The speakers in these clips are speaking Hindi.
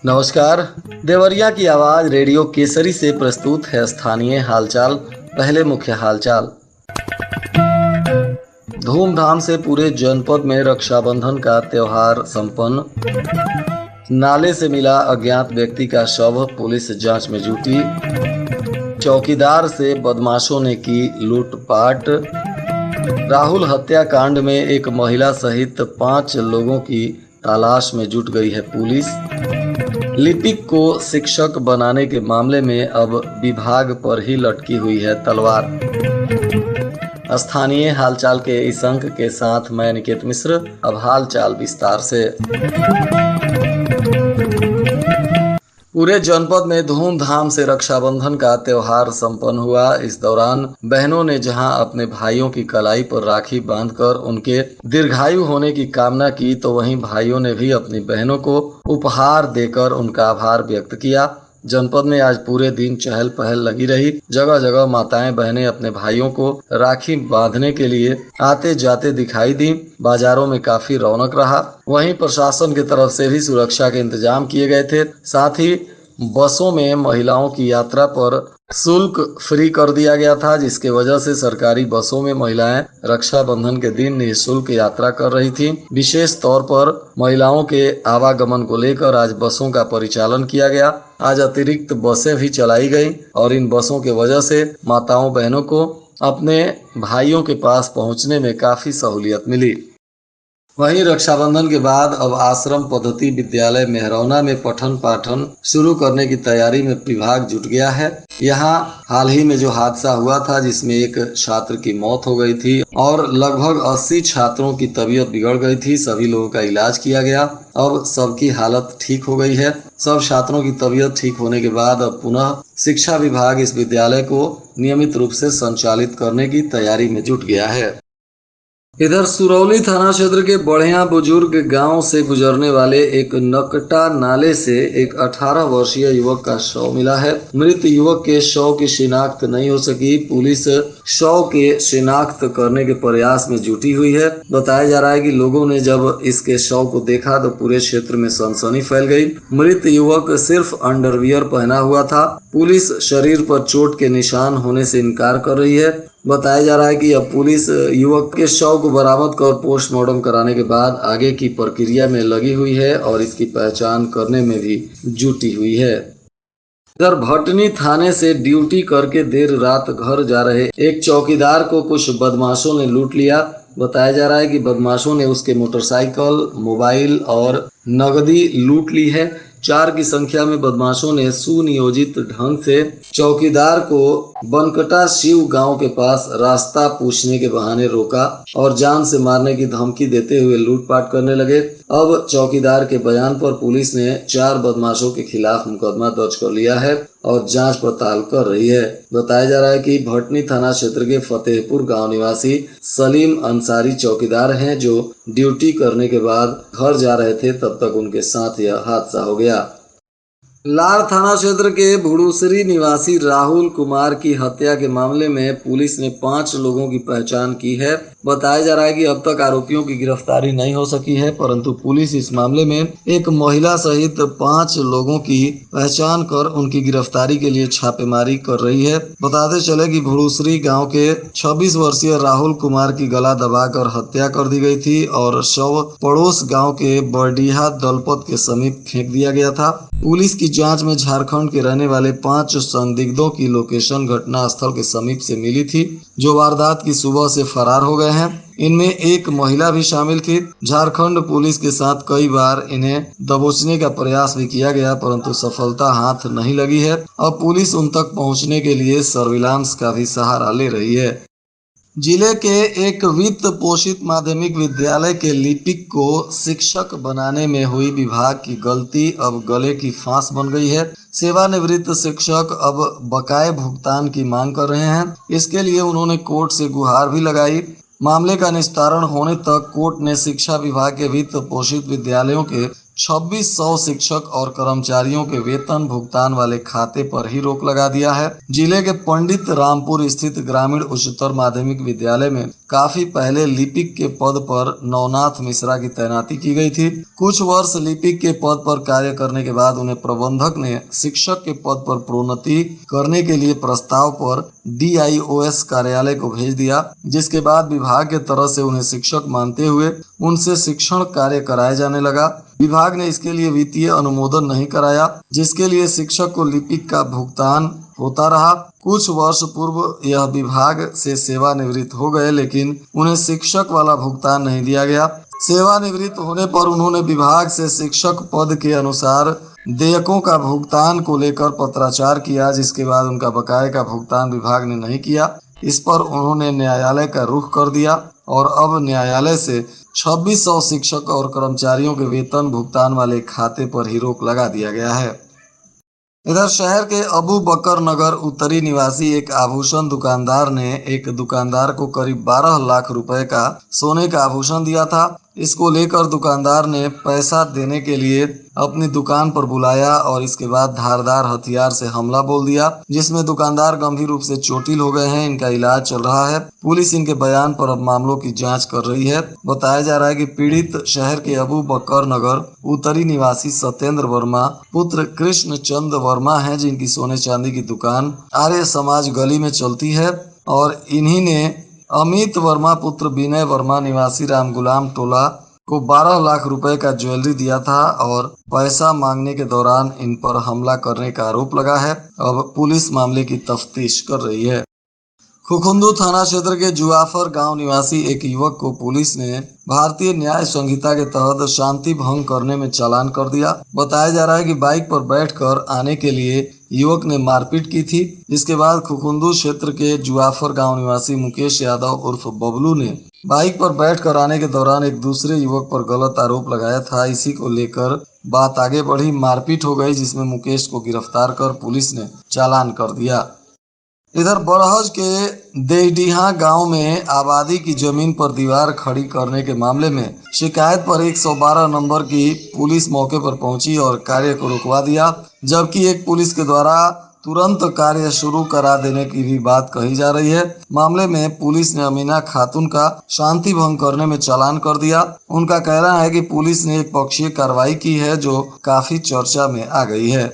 नमस्कार। देवरिया की आवाज रेडियो केसरी से प्रस्तुत है स्थानीय हालचाल। पहले मुख्य हालचाल। धूमधाम से पूरे जनपद में रक्षाबंधन का त्योहार संपन्न। नाले से मिला अज्ञात व्यक्ति का शव, पुलिस जांच में जुटी। चौकीदार से बदमाशों ने की लूटपाट। राहुल हत्याकांड में एक महिला सहित 5 लोगों की तलाश में जुट गई है पुलिस। लिपिक को शिक्षक बनाने के मामले में अब विभाग पर ही लटकी हुई है तलवार। स्थानीय हालचाल के इस अंक के साथ मैं निकेत मिश्र। अब हालचाल विस्तार से। पूरे जनपद में धूमधाम से रक्षाबंधन का त्योहार संपन्न हुआ। इस दौरान बहनों ने जहां अपने भाइयों की कलाई पर राखी बांधकर उनके दीर्घायु होने की कामना की, तो वहीं भाइयों ने भी अपनी बहनों को उपहार देकर उनका आभार व्यक्त किया। जनपद में आज पूरे दिन चहल पहल लगी रही। जगह जगह माताएं बहनें अपने भाइयों को राखी बांधने के लिए आते जाते दिखाई दी। बाजारों में काफी रौनक रहा। वहीं प्रशासन की तरफ से भी सुरक्षा के इंतजाम किए गए थे। साथ ही बसों में महिलाओं की यात्रा पर शुल्क फ्री कर दिया गया था, जिसके वजह से सरकारी बसों में महिलाएं रक्षाबंधन के दिन निःशुल्क यात्रा कर रही थी। विशेष तौर पर महिलाओं के आवागमन को लेकर आज बसों का परिचालन किया गया। आज अतिरिक्त बसें भी चलाई गई और इन बसों के वजह से माताओं बहनों को अपने भाइयों के पास पहुंचने में काफी सहूलियत मिली। वहीं रक्षाबंधन के बाद अब आश्रम पद्धति विद्यालय मेहरौना में पठन पाठन शुरू करने की तैयारी में विभाग जुट गया है। यहाँ हाल ही में जो हादसा हुआ था, जिसमें एक छात्र की मौत हो गई थी और लगभग 80 छात्रों की तबीयत बिगड़ गई थी। सभी लोगों का इलाज किया गया। अब सबकी हालत ठीक हो गई है। सब छात्रों की तबीयत ठीक होने के बाद अब पुनः शिक्षा विभाग इस विद्यालय को नियमित रूप से संचालित करने की तैयारी में जुट गया है। इधर सुरौली थाना क्षेत्र के बढ़िया बुजुर्ग गांव से गुजरने वाले एक नकटा नाले से एक 18 वर्षीय युवक का शव मिला है। मृत युवक के शव की शिनाख्त नहीं हो सकी। पुलिस शव के शिनाख्त करने के प्रयास में जुटी हुई है। बताया जा रहा है कि लोगों ने जब इसके शव को देखा तो पूरे क्षेत्र में सनसनी फैल गई। मृत युवक सिर्फ अंडरवियर पहना हुआ था। पुलिस शरीर पर चोट के निशान होने से इनकार कर रही है। बताया जा रहा है कि अब पुलिस युवक के शव को बरामद कर पोस्टमार्टम कराने के बाद आगे की प्रक्रिया में लगी हुई है और इसकी पहचान करने में भी जुटी हुई है। इधर भटनी थाने से ड्यूटी करके देर रात घर जा रहे एक चौकीदार को कुछ बदमाशों ने लूट लिया। बताया जा रहा है कि बदमाशों ने उसके मोटरसाइकिल, मोबाइल और नगदी लूट ली है। 4 की संख्या में बदमाशों ने सुनियोजित ढंग से चौकीदार को बनकटा शिव गांव के पास रास्ता पूछने के बहाने रोका और जान से मारने की धमकी देते हुए लूटपाट करने लगे। अब चौकीदार के बयान पर पुलिस ने 4 बदमाशों के खिलाफ मुकदमा दर्ज कर लिया है और जांच पड़ताल कर रही है। बताया जा रहा है कि भटनी थाना क्षेत्र के फतेहपुर गांव निवासी सलीम अंसारी चौकीदार हैं, जो ड्यूटी करने के बाद घर जा रहे थे, तब तक उनके साथ यह हादसा हो गया। लार थाना क्षेत्र के भुड़ूसरी निवासी राहुल कुमार की हत्या के मामले में पुलिस ने 5 लोगों की पहचान की है। बताया जा रहा है कि अब तक आरोपियों की गिरफ्तारी नहीं हो सकी है, परंतु पुलिस इस मामले में एक महिला सहित 5 लोगों की पहचान कर उनकी गिरफ्तारी के लिए छापेमारी कर रही है। बताते चले कि भुड़ूसरी गांव के 26 वर्षीय राहुल कुमार की गला दबाकर हत्या कर दी गई थी और शव पड़ोस गाँव के बरडीहा दलपत के समीप फेंक दिया गया था। पुलिस की जांच में झारखंड के रहने वाले 5 संदिग्धों की लोकेशन घटना स्थल के समीप से मिली थी, जो वारदात की सुबह से फरार हो गए हैं। इनमें एक महिला भी शामिल थी। झारखंड पुलिस के साथ कई बार इन्हें दबोचने का प्रयास भी किया गया, परंतु सफलता हाथ नहीं लगी है। अब पुलिस उन तक पहुंचने के लिए सर्विलांस का भी सहारा ले रही है। जिले के एक वित्त पोषित माध्यमिक विद्यालय के लिपिक को शिक्षक बनाने में हुई विभाग की गलती अब गले की फांस बन गई है। सेवानिवृत्त शिक्षक अब बकाये भुगतान की मांग कर रहे हैं। इसके लिए उन्होंने कोर्ट से गुहार भी लगाई। मामले का निस्तारण होने तक कोर्ट ने शिक्षा विभाग के वित्त पोषित विद्यालयों के 2600 शिक्षक और कर्मचारियों के वेतन भुगतान वाले खाते पर ही रोक लगा दिया है। जिले के पंडित रामपुर स्थित ग्रामीण उच्चतर माध्यमिक विद्यालय में काफी पहले लिपिक के पद पर नवनाथ मिश्रा की तैनाती की गई थी। कुछ वर्ष लिपिक के पद पर कार्य करने के बाद उन्हें प्रबंधक ने शिक्षक के पद पर प्रोन्नति करने के लिए प्रस्ताव पर DIOS कार्यालय को भेज दिया, जिसके बाद विभाग के तरफ से उन्हें शिक्षक मानते हुए उनसे शिक्षण कार्य कराया जाने लगा। विभाग ने इसके लिए वित्तीय अनुमोदन नहीं कराया, जिसके लिए शिक्षक को लिपिक का भुगतान होता रहा। कुछ वर्ष पूर्व यह विभाग से सेवानिवृत्त हो गए, लेकिन उन्हें शिक्षक वाला भुगतान नहीं दिया गया। सेवानिवृत्त होने पर उन्होंने विभाग से शिक्षक पद के अनुसार देयकों का भुगतान को लेकर पत्राचार किया, जिसके बाद उनका बकाये का भुगतान विभाग ने नहीं किया। इस पर उन्होंने न्यायालय का रुख कर दिया और अब न्यायालय से 2600 शिक्षक और कर्मचारियों के वेतन भुगतान वाले खाते पर ही रोक लगा दिया गया है। इधर शहर के अबू बकर नगर उत्तरी निवासी एक आभूषण दुकानदार ने एक दुकानदार को करीब 12 लाख रुपए का सोने का आभूषण दिया था। इसको लेकर दुकानदार ने पैसा देने के लिए अपनी दुकान पर बुलाया और इसके बाद धारदार हथियार से हमला बोल दिया, जिसमें दुकानदार गंभीर रूप से चोटिल हो गए हैं। इनका इलाज चल रहा है। पुलिस इनके बयान पर अब मामलों की जांच कर रही है। बताया जा रहा है कि पीड़ित शहर के अबू बकर नगर उत्तरी निवासी सत्येंद्र वर्मा पुत्र कृष्ण चंद वर्मा हैं, जिनकी सोने चांदी की दुकान आर्य समाज गली में चलती है और इन्हीं ने अमित वर्मा पुत्र विनय वर्मा निवासी राम गुलाम टोला को 12 लाख रुपए का ज्वेलरी दिया था और पैसा मांगने के दौरान इन पर हमला करने का आरोप लगा है। अब पुलिस मामले की तफ्तीश कर रही है। खुखुंदू थाना क्षेत्र के जुआफर गांव निवासी एक युवक को पुलिस ने भारतीय न्याय संहिता के तहत शांति भंग करने में चालान कर दिया। बताया जा रहा है कि बाइक पर बैठकर आने के लिए युवक ने मारपीट की थी, जिसके बाद खुखुंदू क्षेत्र के जुआफर गांव निवासी मुकेश यादव उर्फ बबलू ने बाइक पर बैठकर आने के दौरान एक दूसरे युवक पर गलत आरोप लगाया था। इसी को लेकर बात आगे बढ़ी, मारपीट हो गई, जिसमें मुकेश को गिरफ्तार कर पुलिस ने चालान कर दिया। इधर बरहज के देहडीहा गांव में आबादी की जमीन पर दीवार खड़ी करने के मामले में शिकायत पर 112 नंबर की पुलिस मौके पर पहुंची और कार्य को रुकवा दिया, जबकि एक पुलिस के द्वारा तुरंत कार्य शुरू करा देने की भी बात कही जा रही है। मामले में पुलिस ने अमीना खातून का शांति भंग करने में चालान कर दिया। उनका कहना है कि पुलिस ने एक पक्षीय कार्रवाई की है जो काफी चर्चा में आ गई है।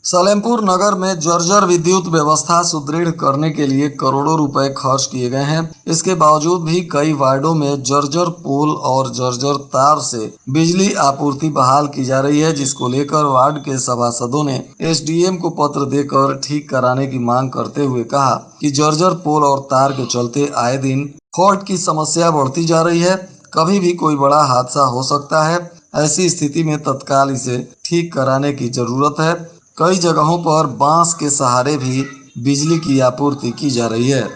सलेमपुर नगर में जर्जर विद्युत व्यवस्था सुदृढ़ करने के लिए करोड़ों रुपए खर्च किए गए हैं। इसके बावजूद भी कई वार्डों में जर्जर पोल और जर्जर तार से बिजली आपूर्ति बहाल की जा रही है, जिसको लेकर वार्ड के सभासदों ने SDM को पत्र देकर ठीक कराने की मांग करते हुए कहा कि जर्जर पोल और तार के चलते आए दिन फॉल्ट की समस्या बढ़ती जा रही है। कभी भी कोई बड़ा हादसा हो सकता है। ऐसी स्थिति में तत्काल इसे ठीक कराने की जरूरत है। कई जगहों पर बांस के सहारे भी बिजली की आपूर्ति की जा रही है।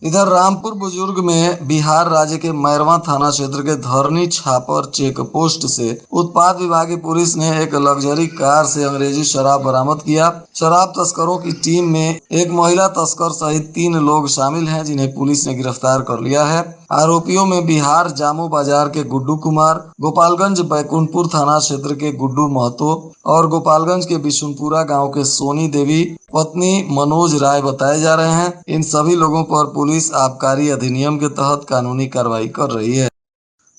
इधर रामपुर बुजुर्ग में बिहार राज्य के मैरवा थाना क्षेत्र के धरनी छापर चेक पोस्ट से उत्पाद विभाग की पुलिस ने एक लग्जरी कार से अंग्रेजी शराब बरामद किया। शराब तस्करों की टीम में एक महिला तस्कर सहित 3 लोग शामिल हैं, जिन्हें पुलिस ने गिरफ्तार कर लिया है। आरोपियों में बिहार जामू बाजार के गुड्डू कुमार, गोपालगंज बैकुंठपुर थाना क्षेत्र के गुड्डू महतो और गोपालगंज के बिशुनपुरा गांव के सोनी देवी पत्नी मनोज राय बताए जा रहे हैं। इन सभी लोगों पर पुलिस आबकारी अधिनियम के तहत कानूनी कार्रवाई कर रही है।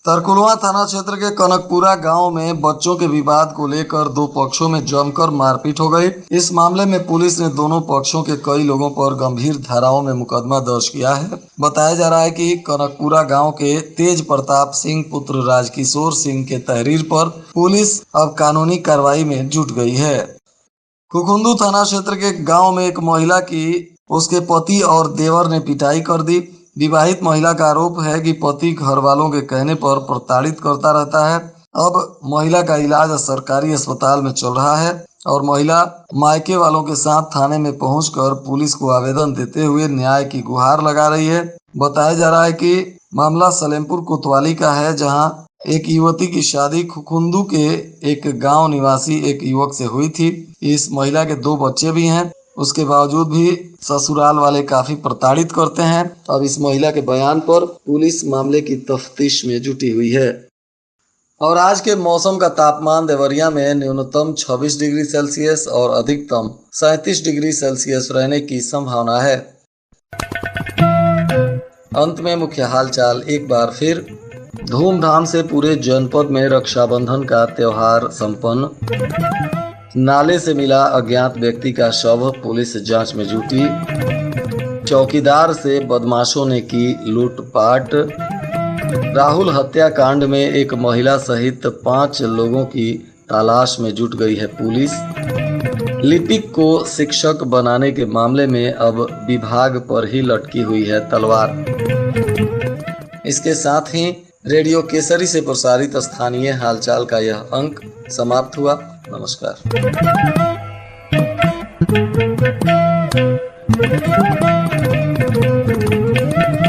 तरकुलवा थाना क्षेत्र के कनकपुरा गांव में बच्चों के विवाद को लेकर 2 पक्षों में जमकर मारपीट हो गई। इस मामले में पुलिस ने दोनों पक्षों के कई लोगों पर गंभीर धाराओं में मुकदमा दर्ज किया है। बताया जा रहा है कि कनकपुरा गांव के तेज प्रताप सिंह पुत्र राजकिशोर सिंह के तहरीर पर पुलिस अब कानूनी कार्रवाई में जुट गई है। खुखुंदू थाना क्षेत्र के गांव में एक महिला की उसके पति और देवर ने पिटाई कर दी। विवाहित महिला का आरोप है कि पति घर वालों के कहने पर प्रताड़ित करता रहता है। अब महिला का इलाज सरकारी अस्पताल में चल रहा है और महिला मायके वालों के साथ थाने में पहुंचकर पुलिस को आवेदन देते हुए न्याय की गुहार लगा रही है। बताया जा रहा है कि मामला सलेमपुर कोतवाली का है, जहां एक युवती की शादी खुखुंदू के एक गांव निवासी एक युवक से हुई थी। इस महिला के 2 बच्चे भी हैं। उसके बावजूद भी ससुराल वाले काफी प्रताड़ित करते हैं। अब इस महिला के बयान पर पुलिस मामले की तफ्तीश में जुटी हुई है। और आज के मौसम का तापमान देवरिया में न्यूनतम 26 डिग्री सेल्सियस और अधिकतम 37 डिग्री सेल्सियस रहने की संभावना है। अंत में मुख्य हालचाल एक बार फिर। धूमधाम से पूरे जनपद में रक्षाबंधन का त्योहार संपन्न। नाले से मिला अज्ञात व्यक्ति का शव, पुलिस जांच में जुटी। चौकीदार से बदमाशों ने की लूटपाट। राहुल हत्याकांड में एक महिला सहित 5 लोगों की तलाश में जुट गई है पुलिस। लिपिक को शिक्षक बनाने के मामले में अब विभाग पर ही लटकी हुई है तलवार। इसके साथ ही रेडियो केसरी से प्रसारित स्थानीय हालचाल का यह अंक समाप्त हुआ। नमस्कार।